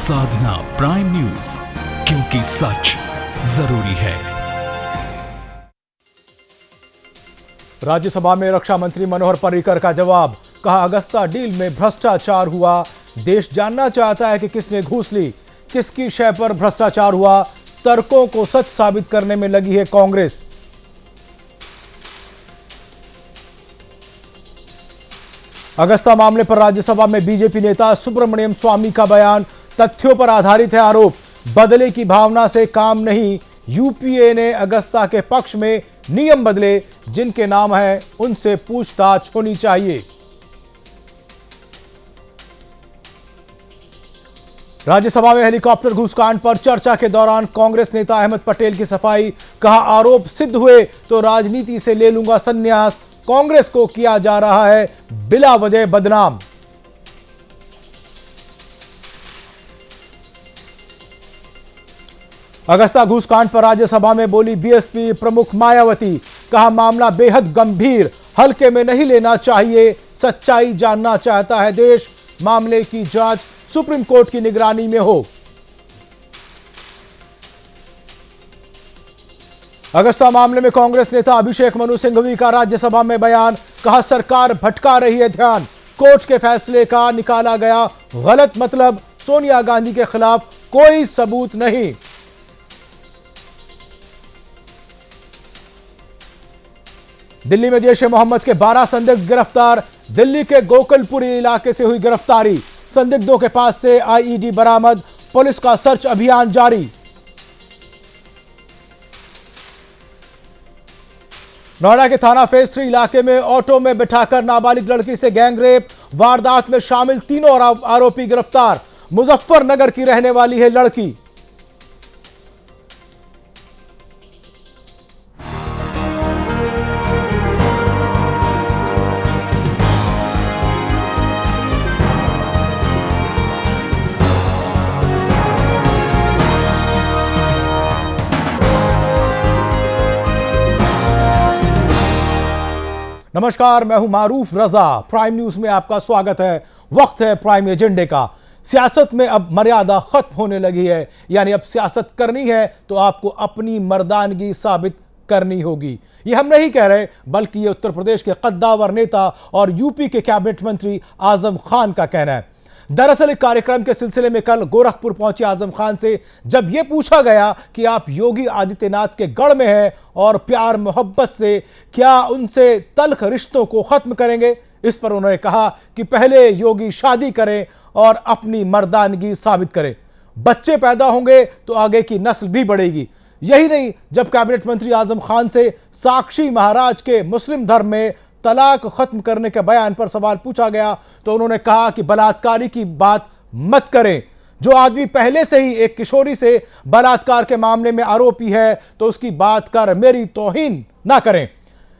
साधना prime news, क्योंकि सच जरूरी है। राज्यसभा में रक्षा मंत्री मनोहर पर्रिकर का जवाब, कहा अगस्ता डील में भ्रष्टाचार हुआ, देश जानना चाहता है कि किसने घूस ली, किसकी शय पर भ्रष्टाचार हुआ, तर्कों को सच साबित करने में लगी है कांग्रेस। अगस्ता मामले पर राज्यसभा में बीजेपी नेता सुब्रमण्यम स्वामी का बयान, तथ्यों पर आधारित है आरोप, बदले की भावना से काम नहीं, यूपीए ने अगस्ता के पक्ष में नियम बदले, जिनके नाम है उनसे पूछताछ होनी चाहिए। राज्यसभा में हेलीकॉप्टर घूसकांड पर चर्चा के दौरान कांग्रेस नेता अहमद पटेल की सफाई, कहा आरोप सिद्ध हुए तो राजनीति से ले लूंगा संन्यास, कांग्रेस को किया जा रहा है बिला वजह बदनाम। अगस्ता घूसकांड पर राज्यसभा में बोली बीएसपी प्रमुख मायावती, कहा मामला बेहद गंभीर, हल्के में नहीं लेना चाहिए, सच्चाई जानना चाहता है देश, मामले की जांच सुप्रीम कोर्ट की निगरानी में हो। अगस्ता मामले में कांग्रेस नेता अभिषेक मनु सिंघवी का राज्यसभा में बयान, कहा सरकार भटका रही है ध्यान, कोर्ट के फैसले का निकाला गया गलत मतलब, सोनिया गांधी के खिलाफ कोई सबूत नहीं। दिल्ली में जैश ए मोहम्मद के 12 संदिग्ध गिरफ्तार, दिल्ली के गोकुलपुरी इलाके से हुई गिरफ्तारी, संदिग्धों के पास से आईईडी बरामद, पुलिस का सर्च अभियान जारी। नोएडा के थाना फेज 3 इलाके में ऑटो में बिठाकर नाबालिग लड़की से गैंगरेप, वारदात में शामिल तीनों आरोपी गिरफ्तार, मुजफ्फरनगर की रहने वाली है लड़की। नमस्कार, मैं हूं मारूफ रजा। प्राइम न्यूज में आपका स्वागत है। वक्त है प्राइम एजेंडे का। सियासत में अब मर्यादा खत्म होने लगी है, यानी अब सियासत करनी है तो आपको अपनी मर्दानगी साबित करनी होगी। ये हम नहीं कह रहे, बल्कि ये उत्तर प्रदेश के कद्दावर नेता और यूपी के कैबिनेट मंत्री आजम खान का कहना है। दरअसल एक कार्यक्रम के सिलसिले में कल गोरखपुर पहुंचे आजम खान से जब यह पूछा गया कि आप योगी आदित्यनाथ के गढ़ में हैं और प्यार मोहब्बत से क्या उनसे तल्ख रिश्तों को खत्म करेंगे, इस पर उन्होंने कहा कि पहले योगी शादी करें और अपनी मर्दानगी साबित करें, बच्चे पैदा होंगे तो आगे की नस्ल भी बढ़ेगी। यही नहीं, जब कैबिनेट मंत्री आजम खान से साक्षी महाराज के मुस्लिम धर्म में तलाक खत्म करने के बयान पर सवाल पूछा गया तो उन्होंने कहा कि बलात्कारी की बात मत करें। जो आदमी पहले से ही एक किशोरी से बलात्कार के मामले में आरोपी है तो उसकी बात कर मेरी तौहीन ना करें।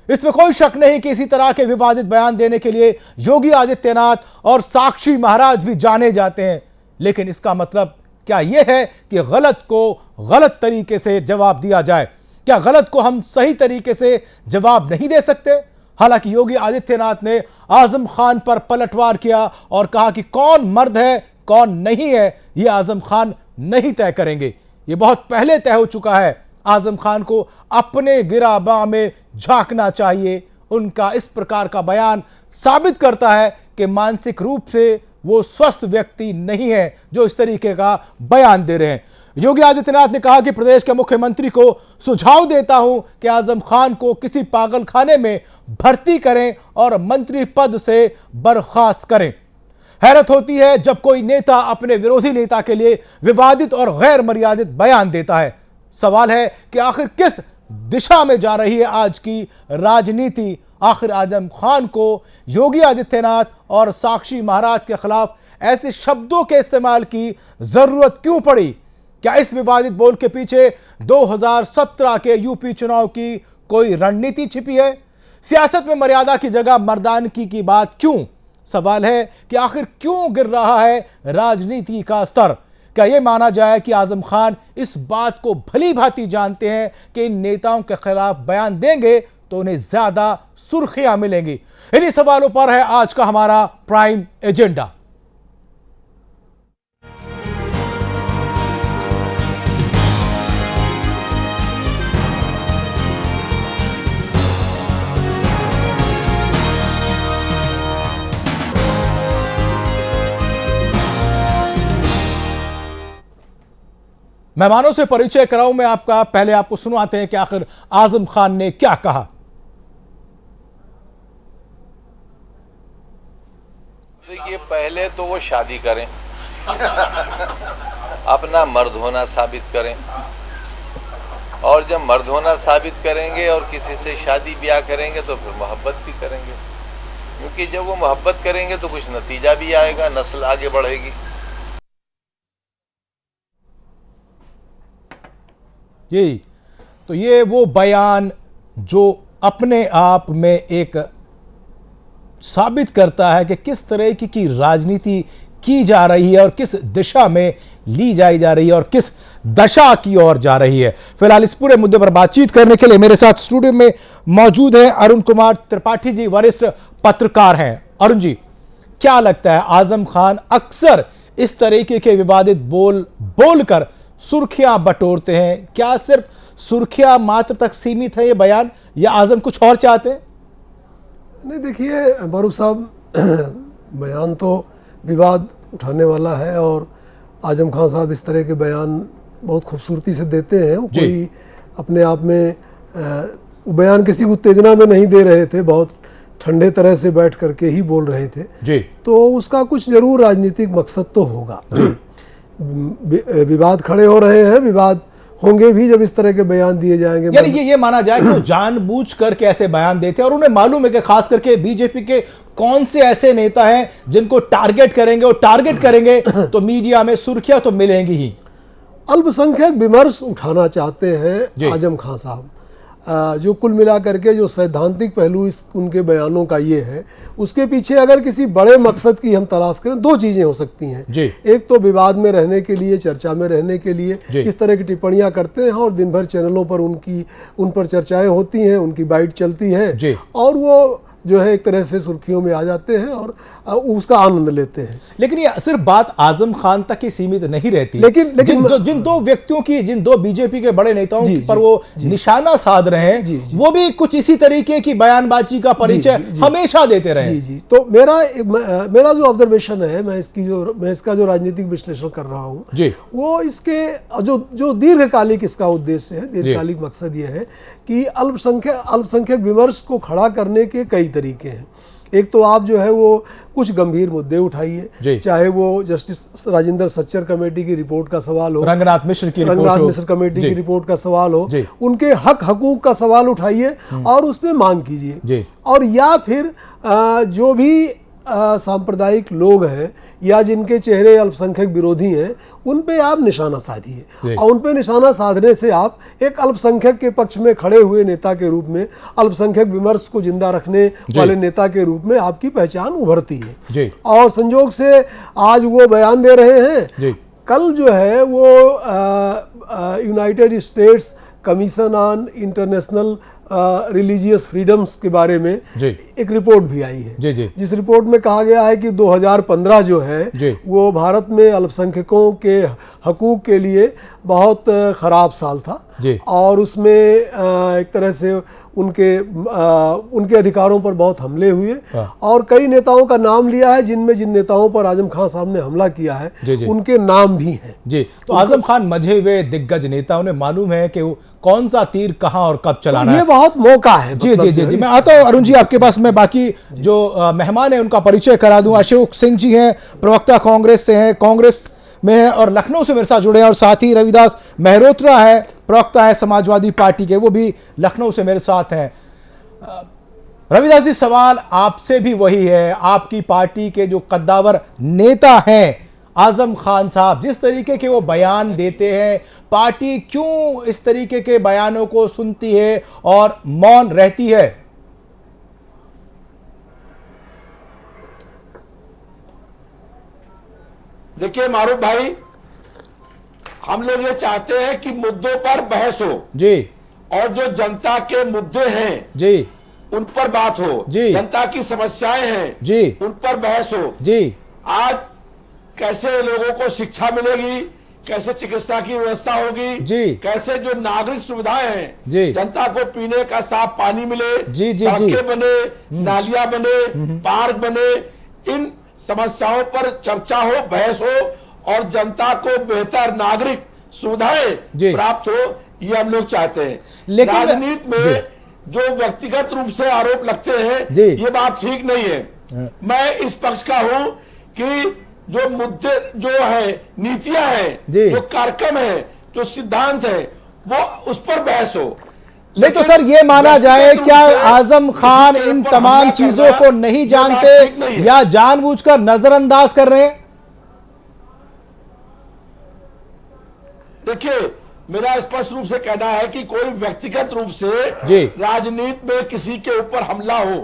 इसमें कोई शक नहीं कि इसी तरह के विवादित बयान देने के लिए योगी आदित्यनाथ और साक्षी महाराज भी जाने जाते हैं, लेकिन इसका मतलब क्या यह है कि गलत को गलत तरीके से जवाब दिया जाए? क्या गलत को हम सही तरीके से जवाब नहीं दे सकते? हालांकि योगी आदित्यनाथ ने आजम खान पर पलटवार किया और कहा कि कौन मर्द है कौन नहीं है यह आजम खान नहीं तय करेंगे, यह बहुत पहले तय हो चुका है। आजम खान को अपने गिराबा में झांकना चाहिए। उनका इस प्रकार का बयान साबित करता है कि मानसिक रूप से वो स्वस्थ व्यक्ति नहीं है जो इस तरीके का बयान दे रहे हैं। योगी आदित्यनाथ ने कहा कि प्रदेश के मुख्यमंत्री को सुझाव देता हूं कि आजम खान को किसी पागल खाने में भर्ती करें और मंत्री पद से बर्खास्त करें। हैरत होती है जब कोई नेता अपने विरोधी नेता के लिए विवादित और गैर मर्यादित बयान देता है। सवाल है कि आखिर किस दिशा में जा रही है आज की राजनीति? आखिर आजम खान को योगी आदित्यनाथ और साक्षी महाराज के खिलाफ ऐसे शब्दों के इस्तेमाल की जरूरत क्यों पड़ी? क्या इस विवादित बोल के पीछे 2017 के यूपी चुनाव की कोई रणनीति छिपी है? सियासत में मर्यादा की जगह मर्दानगी की बात क्यों? सवाल है कि आखिर क्यों गिर रहा है राजनीति का स्तर? क्या यह माना जाए कि आजम खान इस बात को भली भांति जानते हैं कि इन नेताओं के खिलाफ बयान देंगे तो उन्हें ज्यादा सुर्खियां मिलेंगी? इन्हीं सवालों पर है आज का हमारा प्राइम एजेंडा। मेहमानों से परिचय कराऊं मैं आपका, पहले आपको सुनवाते हैं कि आखिर आजम खान ने क्या कहा। देखिए, पहले तो वो शादी करें, अपना मर्द होना साबित करें, और जब मर्द होना साबित करेंगे और किसी से शादी ब्याह करेंगे तो फिर मोहब्बत भी करेंगे, क्योंकि जब वो मोहब्बत करेंगे तो कुछ नतीजा भी आएगा, नस्ल आगे बढ़ेगी। यही तो ये वो बयान जो अपने आप में एक साबित करता है कि किस तरह की राजनीति की जा रही है और किस दिशा में ली जाई जा रही है और किस दशा की ओर जा रही है। फिलहाल इस पूरे मुद्दे पर बातचीत करने के लिए मेरे साथ स्टूडियो में मौजूद हैं अरुण कुमार त्रिपाठी जी, वरिष्ठ पत्रकार हैं। अरुण जी, क्या लगता है आजम खान अक्सर इस तरीके के विवादित बोलकर सुर्खियां बटोरते हैं, क्या सिर्फ सुर्खियां मात्र तक सीमित है ये बयान, या आजम कुछ और चाहते हैं? नहीं, देखिए मारूफ साहब, बयान तो विवाद उठाने वाला है और आजम खान साहब इस तरह के बयान बहुत खूबसूरती से देते हैं। वो कोई अपने आप में वो बयान किसी उत्तेजना में नहीं दे रहे थे, बहुत ठंडे तरह से बैठ करके ही बोल रहे थे जी। तो उसका कुछ जरूर राजनीतिक मकसद तो होगा। विवाद खड़े हो रहे हैं, विवाद होंगे भी जब इस तरह के बयान दिए जाएंगे। यानी ये माना जाए कि वो जानबूझ करके ऐसे बयान देते हैं और उन्हें मालूम है कि खास करके बीजेपी के कौन से ऐसे नेता हैं जिनको टारगेट करेंगे, और टारगेट करेंगे तो मीडिया में सुर्खियां तो मिलेंगी ही। अल्पसंख्यक विमर्श उठाना चाहते हैं आजम खान साहब, जो कुल मिला करके जो सैद्धांतिक पहलू इस उनके बयानों का ये है, उसके पीछे अगर किसी बड़े मकसद की हम तलाश करें, दो चीज़ें हो सकती हैं। एक तो विवाद में रहने के लिए, चर्चा में रहने के लिए इस तरह की टिप्पणियां करते हैं और दिन भर चैनलों पर उन पर चर्चाएं होती हैं, उनकी बाइट चलती है और वो जो है एक तरह से सुर्खियों में आ जाते हैं और उसका आनंद लेते हैं। लेकिन ये सिर्फ बात आजम खान तक ही सीमित नहीं रहती। लेकिन जिन दो व्यक्तियों की, जिन दो बीजेपी के बड़े नेताओं पर वो निशाना साध रहे हैं, वो भी कुछ इसी तरीके की बयानबाजी का परिचय हमेशा देते रहे। जी। तो मेरा जो ऑब्जर्वेशन है, मैं इसका जो राजनीतिक विश्लेषण कर रहा हूँ, वो इसके जो दीर्घकालिक इसका उद्देश्य है, दीर्घकालिक मकसद ये है कि अल्पसंख्यक विमर्श को खड़ा करने के कई तरीके हैं। एक तो आप जो है वो कुछ गंभीर मुद्दे उठाइए, चाहे वो जस्टिस राजेंद्र सच्चर कमेटी की रिपोर्ट का सवाल हो, रंगनाथ मिश्र कमेटी की रिपोर्ट का सवाल हो, उनके हक हकूक का सवाल उठाइए और उस पर मांग कीजिए। और या फिर जो भी सांप्रदायिक लोग हैं या जिनके चेहरे अल्पसंख्यक विरोधी हैं, उन पे आप निशाना साधिए और उन पे निशाना साधने से आप एक अल्पसंख्यक के पक्ष में खड़े हुए नेता के रूप में, अल्पसंख्यक विमर्श को जिंदा रखने वाले नेता के रूप में आपकी पहचान उभरती है। और संजोग से आज वो बयान दे रहे हैं, कल जो है वो United states commission on international religious freedoms के बारे में एक रिपोर्ट भी आई है, जिस रिपोर्ट में कहा गया है कि 2015 जो है वो भारत में अल्पसंख्यकों के हकूक के लिए बहुत खराब साल था और उसमें एक तरह से उनके अधिकारों पर बहुत हमले हुए और कई नेताओं का नाम लिया है, जिन नेताओं पर आजम खान साहब ने हमला किया है उनके नाम भी हैं। तो आजम खान मजे हुए दिग्गज नेता, उन्हें मालूम है कि वो कौन सा तीर कहां और कब चलाना है। ये बहुत मौका है। जी मैं आता हूं अरुण जी आपके पास। मैं बाकी जो मेहमान है उनका परिचय करा दूं। अशोक सिंह जी हैं, प्रवक्ता कांग्रेस से हैं, कांग्रेस में है और लखनऊ से मेरे साथ जुड़े हैं, और साथ ही रविदास मेहरोत्रा है, प्रवक्ता है समाजवादी पार्टी के, वो भी लखनऊ से मेरे साथ हैं। रविदास जी, सवाल आपसे भी वही है, आपकी पार्टी के जो कद्दावर नेता हैं आजम खान साहब, जिस तरीके के वो बयान देते हैं, पार्टी क्यों इस तरीके के बयानों को सुनती है और मौन रहती है? देखिए मारूफ भाई, हम लोग ये चाहते हैं कि मुद्दों पर बहस हो और जो जनता के मुद्दे हैं उन पर बात हो, जनता की समस्याएं हैं उन पर बहस हो। आज कैसे लोगों को शिक्षा मिलेगी, कैसे चिकित्सा की व्यवस्था होगी, कैसे जो नागरिक सुविधाएं हैं, जनता को पीने का साफ पानी मिले, सड़कें बने, नालियां बने, पार्क बने, इन समस्याओं पर चर्चा हो, बहस हो और जनता को बेहतर नागरिक सुविधाएं प्राप्त हो, ये हम लोग चाहते हैं। लेकिन राजनीति में जो व्यक्तिगत रूप से आरोप लगते हैं, ये बात ठीक नहीं है। मैं इस पक्ष का हूं कि जो मुद्दे जो है, नीतियां हैं, जो कार्यक्रम है, जो सिद्धांत है, वो उस पर बहस हो। नहीं तो सर ये माना जाए, क्या आजम खान इन तमाम चीजों को नहीं जानते या जानबूझकर नजरअंदाज कर रहे हैं? देखिए, मेरा स्पष्ट रूप से कहना है कि कोई व्यक्तिगत रूप से राजनीति में किसी के ऊपर हमला हो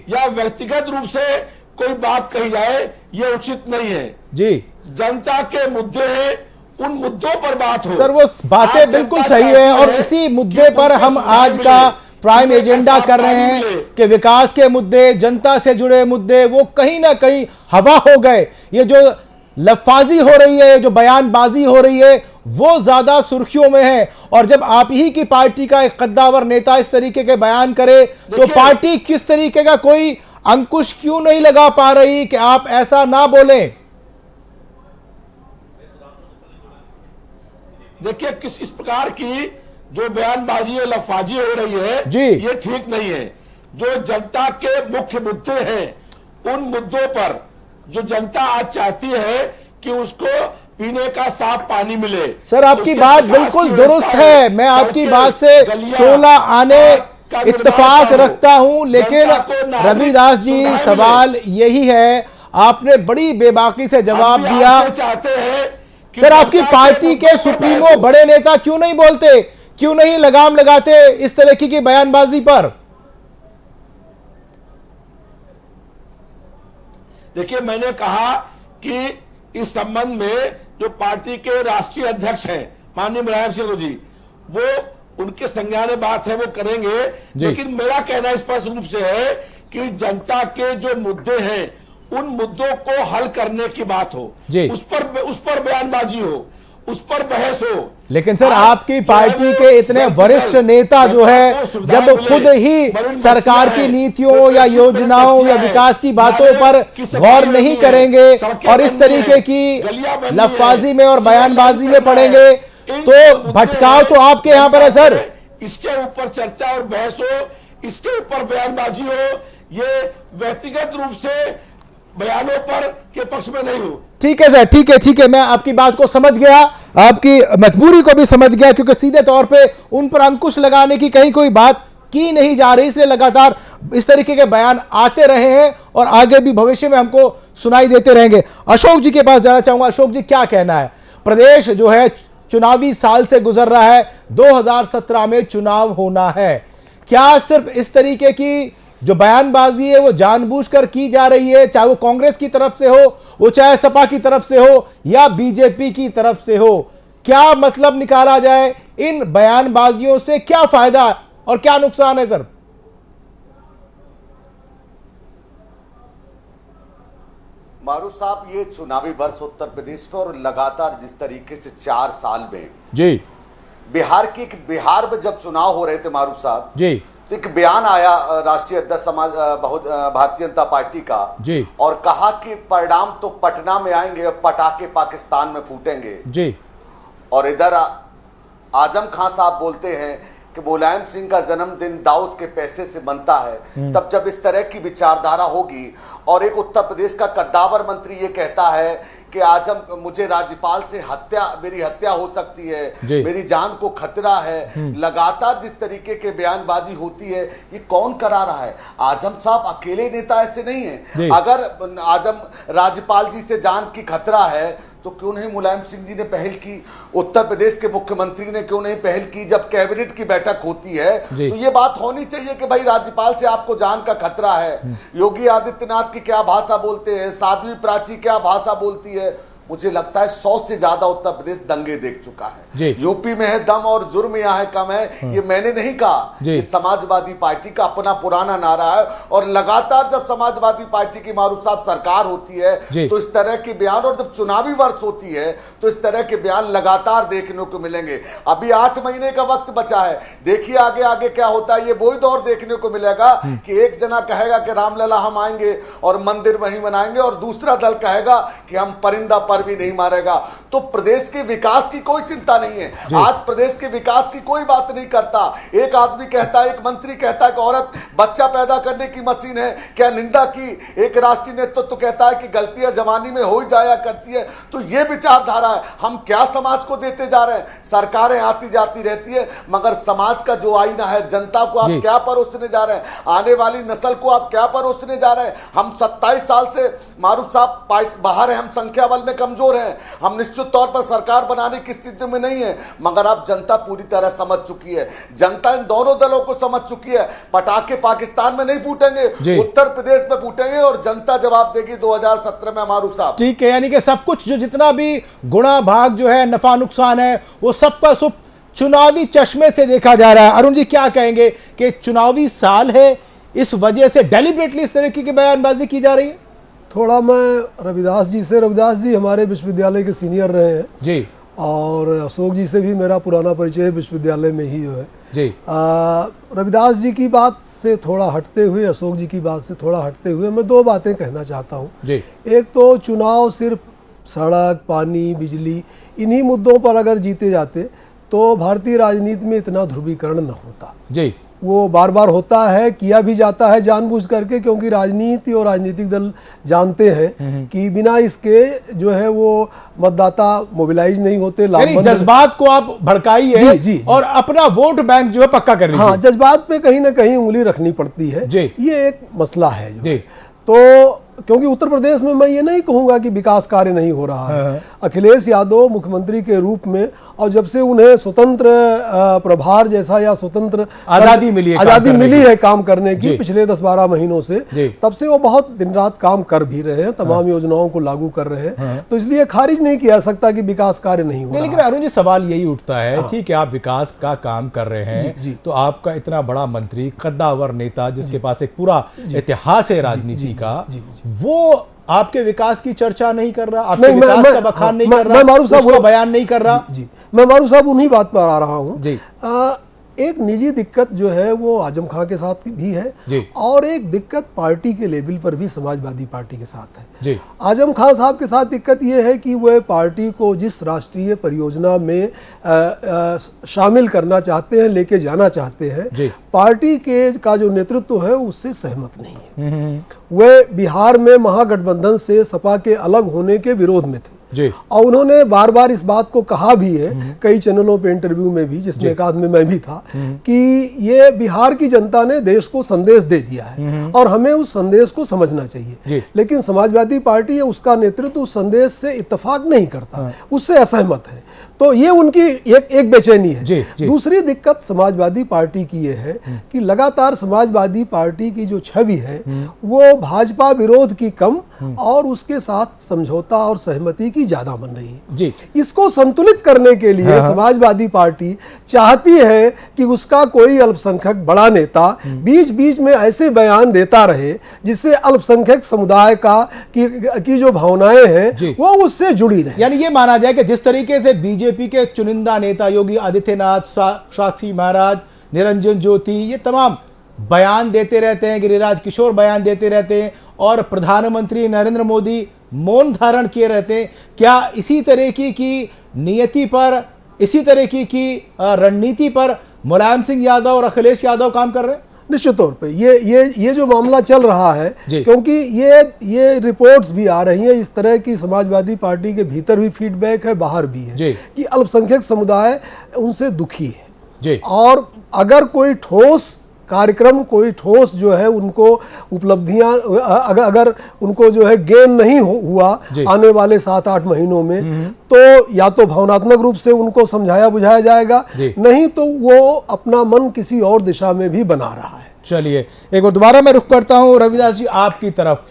या व्यक्तिगत रूप से कोई बात कही जाए, ये उचित नहीं है। जनता के मुद्दे हैं, उन मुद्दों पर बात हो। सर वो बातें बिल्कुल सही है और इसी मुद्दे पर हम आज का प्राइम एजेंडा कर रहे हैं कि विकास के मुद्दे, जनता से जुड़े मुद्दे, वो कहीं ना कहीं हवा हो गए। ये जो लफाजी हो रही है, जो बयानबाजी हो रही है, वो ज्यादा सुर्खियों में है। और जब आप ही की पार्टी का एक कद्दावर नेता इस तरीके के बयान करे तो पार्टी किस तरीके का कोई अंकुश क्यों नहीं लगा पा रही कि आप ऐसा ना बोलें? देखिए, किस इस प्रकार की जो बयानबाजी और लफाजी हो रही है ये ठीक नहीं है। जो जनता के मुख्य मुद्दे हैं, उन मुद्दों पर जो जनता आज चाहती है कि उसको पीने का साफ पानी मिले। सर आपकी बात बिल्कुल दुरुस्त है, मैं आपकी बात से 16 आने इत्तेफाक रखता हूं, लेकिन रविदास जी सवाल यही है, आपने बड़ी बेबाकी से जवाब दिया। चाहते हैं सर आपकी पार्टी के सुप्रीमो बड़े नेता क्यों नहीं बोलते, क्यों नहीं लगाम लगाते इस तरह की बयानबाजी पर? देखिए, मैंने कहा कि इस संबंध में जो पार्टी के राष्ट्रीय अध्यक्ष हैं माननीय मुलायम सिंह जी, वो उनके संज्ञान में बात है, वो करेंगे। लेकिन मेरा कहना स्पष्ट रूप से है कि जनता के जो मुद्दे हैं, उन मुद्दों को हल करने की बात हो, उस पर बयानबाजी हो, उस पर बहस हो। लेकिन सर आपकी पार्टी के इतने वरिष्ठ नेता जो है, जब खुद ही सरकार की नीतियों या योजनाओं या विकास की बातों पर गौर नहीं करेंगे और इस तरीके की लफाजी में और बयानबाजी में पड़ेंगे, तो भटकाव तो आपके यहां पर है सर। इसके ऊपर चर्चा और बहस हो, इसके ऊपर बयानबाजी हो, ये व्यक्तिगत रूप से बयानों पर के पक्ष में नहीं हो। ठीक है सर, ठीक है, मैं आपकी बात को समझ गया, आपकी मजबूरी को भी समझ गया, क्योंकि सीधे तौर पे उन पर अंकुश लगाने की कहीं कोई बात की नहीं जा रही, इसलिए लगातार इस तरीके के बयान आते रहे हैं और आगे भी भविष्य में हमको सुनाई देते रहेंगे। अशोक जी के पास जाना चाहूंगा। अशोक जी, क्या कहना है? प्रदेश जो है चुनावी साल से गुजर रहा है, 2017 में चुनाव होना है, क्या सिर्फ इस तरीके की जो बयानबाजी है वो जानबूझकर की जा रही है, चाहे वो कांग्रेस की तरफ से हो, वो चाहे सपा की तरफ से हो या बीजेपी की तरफ से हो? क्या मतलब निकाला जाए इन बयानबाजियों से? क्या फायदा और क्या नुकसान है सर? मारूफ साहब, ये चुनावी वर्ष उत्तर प्रदेश में और लगातार जिस तरीके से 4 साल में बिहार में जब चुनाव हो रहे थे मारूफ साहब तो एक बयान आया राष्ट्रीय अध्यक्ष भारतीय जनता पार्टी का और कहा कि परिणाम तो पटना में आएंगे और पटाखे पाकिस्तान में फूटेंगे। और इधर आजम खान साहब बोलते हैं कि मुलायम सिंह का जन्मदिन दाऊद के पैसे से बनता है। तब जब इस तरह की विचारधारा होगी और एक उत्तर प्रदेश का कद्दावर मंत्री ये कहता है कि आजम मुझे राज्यपाल से मेरी हत्या हो सकती है, मेरी जान को खतरा है, लगातार जिस तरीके के बयानबाजी होती है, ये कौन करा रहा है? आजम साहब अकेले नेता ऐसे नहीं है। अगर आजम राज्यपाल जी से जान की खतरा है तो क्यों नहीं मुलायम सिंह जी ने पहल की, उत्तर प्रदेश के मुख्यमंत्री ने क्यों नहीं पहल की? जब कैबिनेट की बैठक होती है तो ये बात होनी चाहिए कि भाई राज्यपाल से आपको जान का खतरा है। योगी आदित्यनाथ की क्या भाषा बोलते हैं, साध्वी प्राची क्या भाषा बोलती है? मुझे लगता है 100 से ज्यादा उत्तर प्रदेश दंगे देख चुका है। यूपी में है दम और जुर्म यहाँ है कम है, ये मैंने नहीं कहा, ये समाजवादी पार्टी का अपना पुराना नारा है। और लगातार जब समाजवादी पार्टी की मारूफ साहब सरकार होती है तो इस तरह के बयान, और जब चुनावी वर्ष होती है तो इस तरह के बयान लगातार देखने को मिलेंगे। अभी 8 महीने का वक्त बचा है, देखिए आगे आगे क्या होता है। ये वही दौर देखने को मिलेगा कि एक जना कहेगा कि रामलला हम आएंगे और मंदिर वहीं बनाएंगे और दूसरा दल कहेगा कि हम परिंदा मार भी नहीं मारेगा तो प्रदेश के विकास की कोई चिंता नहीं है। आज प्रदेश के विकास की कोई बात नहीं करता। एक आदमी कहता है, एक मंत्री कहता है कि औरत बच्चा पैदा करने की मशीन है, क्या निंदा की। एक राष्ट्रीय नेतृत्व तो कहता है कि गलतियां जवानी में हो ही जाया करती है। तो ये विचारधारा है। हम क्या समाज को देते जा रहे हैं? सरकारें आती जाती रहती है, मगर समाज का जो आईना है, जनता को आप क्या परोसने जा रहे हैं? आने वाली नस्ल को आप क्या परोसने जा रहे हैं? हम 27 साल से मारूफ साहब बाहर हैं, हम संख्या बल में कमजोर हैं, हम निश्चित तौर पर सरकार बनाने की स्थिति में नहीं है, मगर अब जनता पूरी तरह समझ चुकी है। जनता इन दोनों दलों को समझ चुकी है। पटाखे पाकिस्तान में नहीं फूटेंगे, उत्तर प्रदेश में फूटेंगे और जनता जवाब देगी 2017 में मारूफ साहब। ठीक है, यानी कि सब कुछ जो जितना भी गुणा भाग जो है, नफा नुकसान है, वो सबका सब चुनावी चश्मे से देखा जा रहा है। अरुण जी क्या कहेंगे कि चुनावी साल है, इस वजह से डेलिबरेटली इस तरह की बयानबाजी की जा रही है? थोड़ा मैं रविदास जी हमारे विश्वविद्यालय के सीनियर रहे हैं जी, और अशोक जी से भी मेरा पुराना परिचय विश्वविद्यालय में ही है जी। रविदास जी की बात से थोड़ा हटते हुए, अशोक जी की बात से थोड़ा हटते हुए मैं दो बातें कहना चाहता हूँ जी। एक तो चुनाव सिर्फ सड़क, पानी, बिजली इन्हीं मुद्दों पर अगर जीते जाते तो भारतीय राजनीति में इतना ध्रुवीकरण न होता जी। वो बार बार होता है, किया भी जाता है जानबूझ करके, क्योंकि राजनीति और राजनीतिक दल जानते हैं कि बिना इसके जो है वो मतदाता मोबिलाइज नहीं होते। जज्बात को आप भड़काइए जी, और अपना वोट बैंक जो है पक्का कर लीजिए। हाँ, जज्बात पे कहीं ना कहीं उंगली रखनी पड़ती है जी। ये एक मसला है जी। तो क्योंकि उत्तर प्रदेश में मैं ये नहीं कहूंगा कि विकास कार्य नहीं हो रहा है। अखिलेश यादव मुख्यमंत्री के रूप में, और जब से उन्हें स्वतंत्र प्रभार जैसा या स्वतंत्र आजादी मिली है काम करने की पिछले 10-12 महीनों से, तब से वो बहुत दिन रात काम कर भी रहे हैं, तमाम योजनाओं को लागू कर रहे हैं। तो इसलिए खारिज नहीं किया सकता कि विकास कार्य नहीं हो रहा। लेकिन अरुण जी सवाल यही उठता है, ठीक है आप विकास का काम कर रहे हैं, तो आपका इतना बड़ा मंत्री, कद्दावर नेता जिसके पास एक पूरा इतिहास है राजनीति का, वो आपके विकास की चर्चा नहीं कर रहा, आपके विकास का बखान नहीं कर रहा, उसका बयान नहीं कर रहा जी। मैं मारूफ साहब उन्हीं बात पर आ रहा हूं जी। एक निजी दिक्कत जो है वो आजम खां के साथ भी है जी। और एक दिक्कत पार्टी के लेवल पर भी समाजवादी पार्टी के साथ है जी। आजम खां साहब के साथ दिक्कत ये है कि वह पार्टी को जिस राष्ट्रीय परियोजना में शामिल करना चाहते हैं, लेके जाना चाहते हैं, पार्टी के का जो नेतृत्व है उससे सहमत नहीं है। वह बिहार में महागठबंधन से सपा के अलग होने के विरोध में थे जी। और उन्होंने बार बार इस बात को कहा भी है कई चैनलों पे इंटरव्यू में भी, जिसमें एक आदमी मैं भी था, कि ये बिहार की जनता ने देश को संदेश दे दिया है और हमें उस संदेश को समझना चाहिए। लेकिन समाजवादी पार्टी है, उसका नेतृत्व उस संदेश से इत्तेफाक नहीं करता, उससे असहमत है। तो ये उनकी एक बेचैनी है जी। दूसरी दिक्कत समाजवादी पार्टी की ये है कि लगातार समाजवादी पार्टी की जो छवि है वो भाजपा विरोध की कम और उसके साथ समझौता और सहमति की ज्यादा बन रही है जी। इसको संतुलित करने के लिए समाजवादी पार्टी चाहती है कि उसका कोई अल्पसंख्यक बड़ा नेता बीच बीच में ऐसे बयान देता रहे जिससे अल्पसंख्यक समुदाय की जो भावनाएं हैं वो उससे जुड़ी रहे। यानी ये माना जाए कि जिस तरीके से बीजेपी के चुनिंदा नेता योगी आदित्यनाथ, साक्षी महाराज, निरंजन ज्योति, ये तमाम बयान देते रहते हैं, गिरिराज किशोर बयान देते रहते हैं और प्रधानमंत्री नरेंद्र मोदी मौन धारण किए रहते हैं, क्या इसी तरह की नियति पर, इसी तरह की रणनीति पर मुलायम सिंह यादव और अखिलेश यादव काम कर रहे हैं? निश्चित तौर पे ये जो मामला चल रहा है, क्योंकि ये रिपोर्ट्स भी आ रही हैं इस तरह की, समाजवादी पार्टी के भीतर भी फीडबैक है, बाहर भी है कि अल्पसंख्यक समुदाय उनसे दुखी है और अगर कोई ठोस कार्यक्रम, कोई ठोस जो है उनको उपलब्धियां अगर उनको जो है गेन नहीं हुआ आने वाले 7-8 महीनों में, तो या तो भावनात्मक रूप से उनको समझाया बुझाया जाएगा, नहीं तो वो अपना मन किसी और दिशा में भी बना रहा है। चलिए एक बार दोबारा मैं रुख करता हूं रविदास जी आपकी तरफ।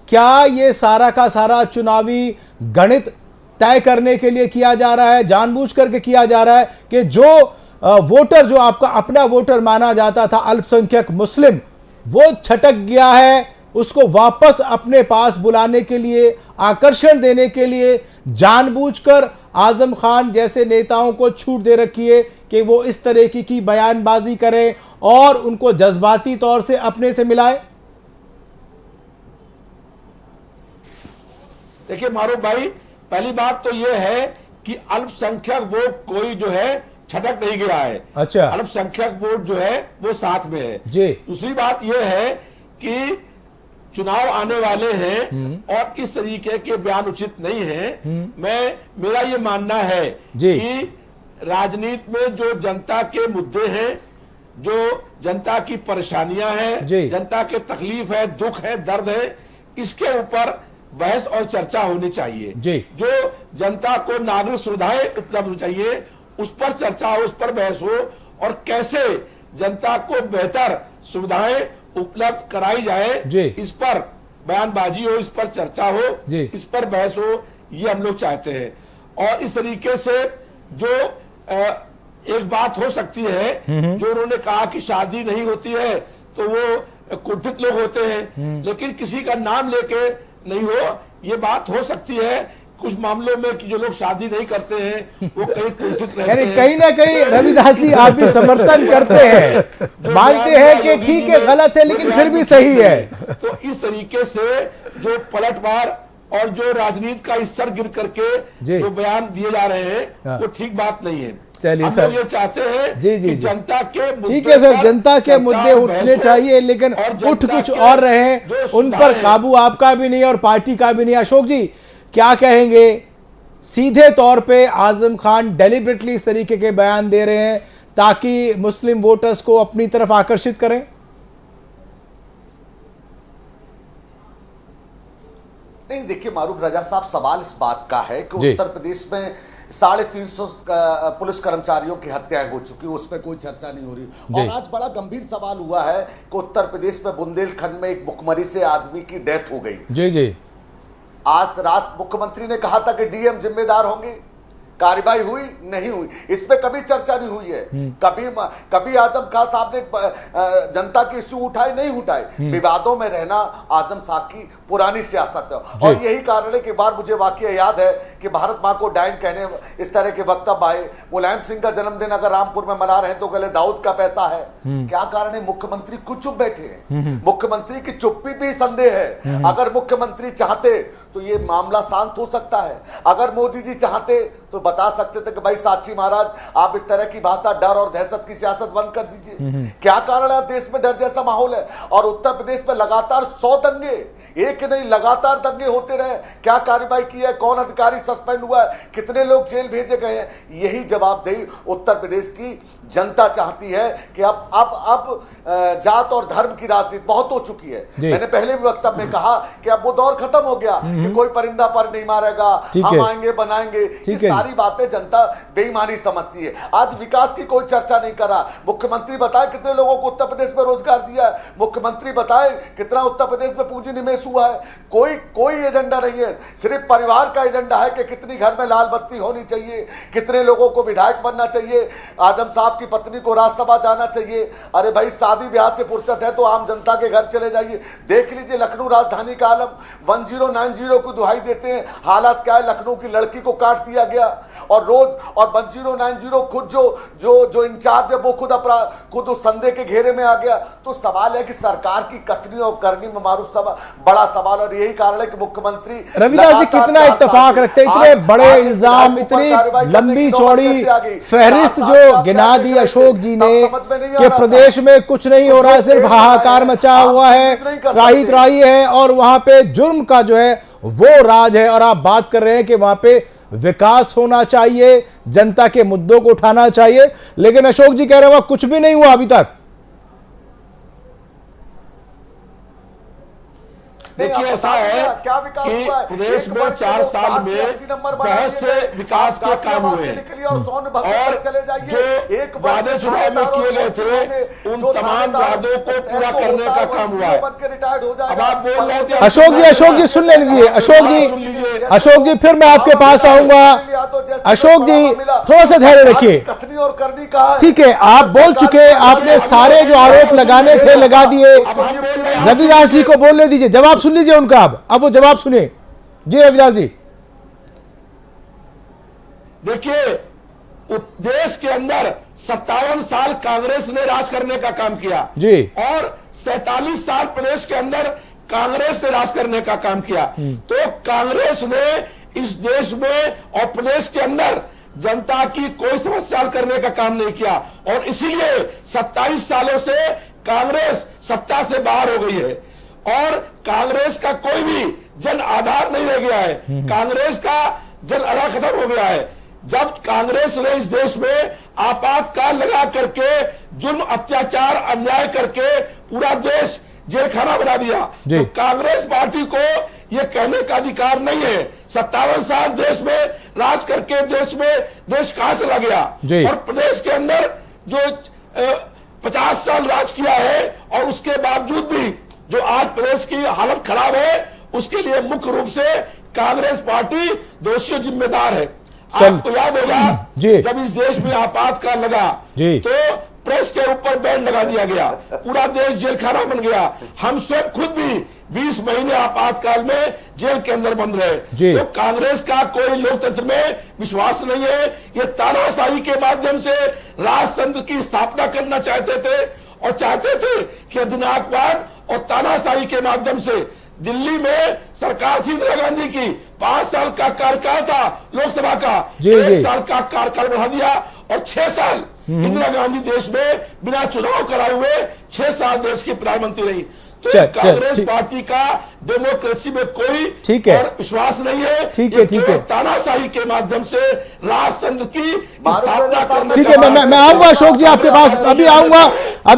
क्या ये सारा का सारा चुनावी गणित तय करने के लिए किया जा रहा है, जानबूझ करके किया जा रहा है कि जो वोटर, जो आपका अपना वोटर माना जाता था अल्पसंख्यक मुस्लिम, वो छटक गया है, उसको वापस अपने पास बुलाने के लिए, आकर्षण देने के लिए जानबूझकर आजम खान जैसे नेताओं को छूट दे रखी है कि वो इस तरह की बयानबाजी करें और उनको जज्बाती तौर से अपने से मिलाए? देखिए मारूफ भाई, पहली बात तो ये है कि अल्पसंख्यक वोट कोई जो है छटक नहीं गया है। अच्छा, अल्पसंख्यक वोट जो है वो साथ में है जी। दूसरी बात यह है कि चुनाव आने वाले हैं और इस तरीके के बयान उचित नहीं है। मेरा ये मानना है कि राजनीति में जो जनता के मुद्दे हैं, जो जनता की परेशानियां हैं, जनता के तकलीफ है, दुख है, दर्द है, इसके ऊपर बहस और चर्चा होनी चाहिए। जो जनता को नागरिक सुविधाएं उपलब्ध चाहिए उस पर चर्चा हो, उस पर बहस हो, और कैसे जनता को बेहतर सुविधाएं उपलब्ध कराई जाए इस पर बयानबाजी हो, इस पर चर्चा हो, इस पर बहस हो, ये हम लोग चाहते हैं। और इस तरीके से जो एक बात हो सकती है, जो उन्होंने कहा कि शादी नहीं होती है तो वो कुंठित लोग होते हैं, लेकिन किसी का नाम लेके नहीं हो, ये बात हो सकती है कुछ मामलों में कि जो लोग शादी नहीं करते हैं वो कहीं कुंठित रहते हैं। कहीं ना कहीं रविदास जी आप भी समर्थन करते हैं, मानते हैं कि ठीक है गलत है लेकिन फिर भी सही है। तो इस तरीके से जो पलटवार और जो राजनीति का स्तर गिर करके जो बयान दिए जा रहे हैं वो ठीक बात नहीं है। चलिए सर, ये चाहते हैं कि जनता के ठीक है सर, जनता के मुद्दे उठने चाहिए लेकिन उठ कुछ और रहे हैं, उन पर काबू आपका भी नहीं और पार्टी का भी नहीं। अशोक जी क्या कहेंगे? सीधे तौर पे आजम खान डेलिबरेटली इस तरीके के बयान दे रहे हैं ताकि मुस्लिम वोटर्स को अपनी तरफ आकर्षित करें। नहीं देखिए मारूफ रजा साहब, सवाल इस बात का है कि उत्तर प्रदेश में 350 पुलिस कर्मचारियों की हत्याएं हो चुकी, उसमें कोई चर्चा नहीं हो रही। और आज बड़ा गंभीर सवाल हुआ है कि उत्तर प्रदेश में बुंदेलखंड में एक भुखमरी से आदमी की डेथ हो गई। जी। आज राष्ट्र मुख्यमंत्री ने कहा था कि डीएम जिम्मेदार होंगे, कार्रवाई हुई नहीं हुई, इस पे कभी चर्चा नहीं हुई है। कभी आजम खान साहब ने जनता के इश्यू उठाए नहीं उठाए। विवादों में रहना आजम साहब की पुरानी सियासत है और यही कारण है कि बार मुझे वाकया याद है कि भारत मां को डायन कहने इस तरह के वक्तव्य आए। मुलायम सिंह का जन्मदिन अगर रामपुर में मना रहे हैं तो गले दाऊद का पैसा है। क्या कारण है? मुख्यमंत्री कुछ चुप बैठे हैं। मुख्यमंत्री की चुप्पी भी संदेह है। अगर मुख्यमंत्री चाहते तो ये मामला शांत हो सकता है। अगर मोदी जी चाहते तो बता सकते थे कि भाई साक्षी महाराज आप इस तरह की भाषा, डर और दहशत की सियासत बंद कर दीजिए। क्या कारण है? देश में डर जैसा माहौल है और उत्तर प्रदेश में लगातार 100 दंगे, एक नहीं लगातार दंगे होते रहे। क्या कार्रवाई की है? कौन अधिकारी सस्पेंड हुआ है? कितने लोग जेल भेजे गए हैं? यही जवाबदेही उत्तर प्रदेश की जनता चाहती है कि अब जात और धर्म की राजनीति बहुत हो चुकी है। मैंने पहले भी वक्तव्य में कहा कि अब वो दौर खत्म हो गया कि कोई परिंदा पर नहीं मारेगा, हम आएंगे बनाएंगे, ये सारी बातें जनता बेईमानी समझती है। आज विकास की कोई चर्चा नहीं कर रहा। मुख्यमंत्री बताए कितने लोगों को उत्तर प्रदेश में रोजगार दिया है, मुख्यमंत्री बताए कितना उत्तर प्रदेश में पूंजी निवेश हुआ है। कोई एजेंडा नहीं है। सिर्फ परिवार का एजेंडा है कि कितनी घर में लाल बत्ती होनी चाहिए, कितने लोगों को विधायक बनना चाहिए, आजम साहब की पत्नी को राज्यसभा जाना चाहिए। अरे भाई शादी ब्याह से फुर्सत है तो आम जनता के घर चले जाइए। देख लीजिए लखनऊ राजधानी का आलम, 1090 को दुहाई देते हैं। हालात क्या है? लखनऊ की लड़की को काट दिया गया और रोज, और 1090 खुद जो इंचार्ज है वो खुद उस संदेह के घेरे में आ गया। तो सवाल है कि सरकार की कथनी और करनी में मारूफ बड़ा सवाल, और यही कारण है कि मुख्यमंत्री रविदास जी कितना इत्तेफाक रखते हैं, इतने बड़े इल्जाम, इतनी लंबी चौड़ी फहरिस्त जो गिना दी अशोक जी ने कि प्रदेश में कुछ नहीं हो रहा है, सिर्फ हाहाकार मचा हुआ है, त्राही त्राही है और वहां पे जुर्म का जो है वो राज है। और आप बात कर रहे हैं कि वहां पे विकास होना चाहिए, जनता के मुद्दों को उठाना चाहिए, लेकिन अशोक जी कह रहे हैं वहां कुछ भी नहीं हुआ अभी तक। देखिए ऐसा है कि प्रदेश में 4 साल में बहुत से विकास के काम हुए और जो वादे चुनाव में किए गए थे उन तमाम वादों को पूरा करने का काम हुआ है। अब आप बोल रहे थे अशोक जी सुन लेने दीजिए। अशोक जी फिर मैं आपके पास आऊंगा। अशोक जी थोड़ा सा धैर्य रखिए, ठीक है? आप बोल चुके, आपने सारे जो आरोप लगाने थे लगा दिए। रविदास जी को बोलने दीजिए, जवाब सुन लीजिए उनका। अब वो जवाब सुनिए जी रविदास जी। देखिए देश के अंदर 57 साल कांग्रेस ने राज करने का काम किया जी और 47 साल प्रदेश के अंदर कांग्रेस ने राज करने का काम किया। तो कांग्रेस ने इस देश में और प्रदेश के अंदर जनता की कोई समस्या हल करने का काम नहीं किया, और इसीलिए 27 सालों से कांग्रेस सत्ता से बाहर हो गई है और कांग्रेस का कोई भी जन आधार नहीं रह गया है। कांग्रेस का जन आधार खत्म हो गया है। जब कांग्रेस ने इस देश में आपातकाल लगा करके जुल्म, अत्याचार, अन्याय करके पूरा देश जेल खाना बना दिया, तो कांग्रेस पार्टी को यह कहने का अधिकार नहीं है 57 साल देश में राज करके देश कहां चला गया। और प्रदेश के अंदर जो 50 साल राज किया है और उसके बावजूद भी जो आज प्रदेश की हालत खराब है, उसके लिए मुख्य रूप से कांग्रेस पार्टी दोषी जिम्मेदार है। आपको याद होगा जब इस देश में आपातकाल लगा तो प्रेस के ऊपर बैन लगा दिया गया, पूरा देश जेल खाना बन गया। हम सब खुद भी 20 महीने आपातकाल में जेल के अंदर बंद रहे। तो कांग्रेस का कोई लोकतंत्र में विश्वास नहीं है। ये तानाशाही के माध्यम से राजतंत्र की स्थापना करना चाहते थे और चाहते थे कि अधिनायकवाद और तानाशाही के माध्यम से दिल्ली में सरकार थी इंदिरा गांधी की 5 साल का कार्यकाल था लोकसभा का, 1 साल का कार्यकाल बढ़ा दिया और 6 साल इंदिरा गांधी देश में बिना चुनाव कराए हुए 6 साल देश की प्रधानमंत्री रही। तो कांग्रेस पार्टी का डेमोक्रेसी में कोई और विश्वास नहीं है। ठीक है। तानाशाही के माध्यम से राजतंत्र की स्थापना करने। ठीक है, मैं आऊंगा अशोक जी आपके पास, अभी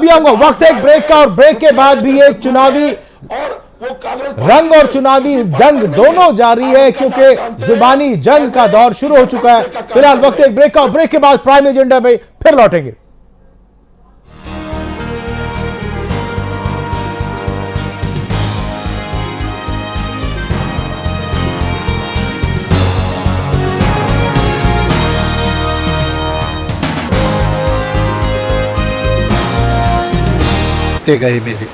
आऊंगा। वक्त एक ब्रेक का, और ब्रेक के बाद भी एक चुनावी और वो कांग्रेस रंग और चुनावी जंग दोनों जारी है, क्योंकि जुबानी जंग का दौर शुरू हो चुका है। फिलहाल वक्त एक ब्रेक का, ब्रेक के बाद प्राइम एजेंडा में फिर लौटेंगे। गए मेरे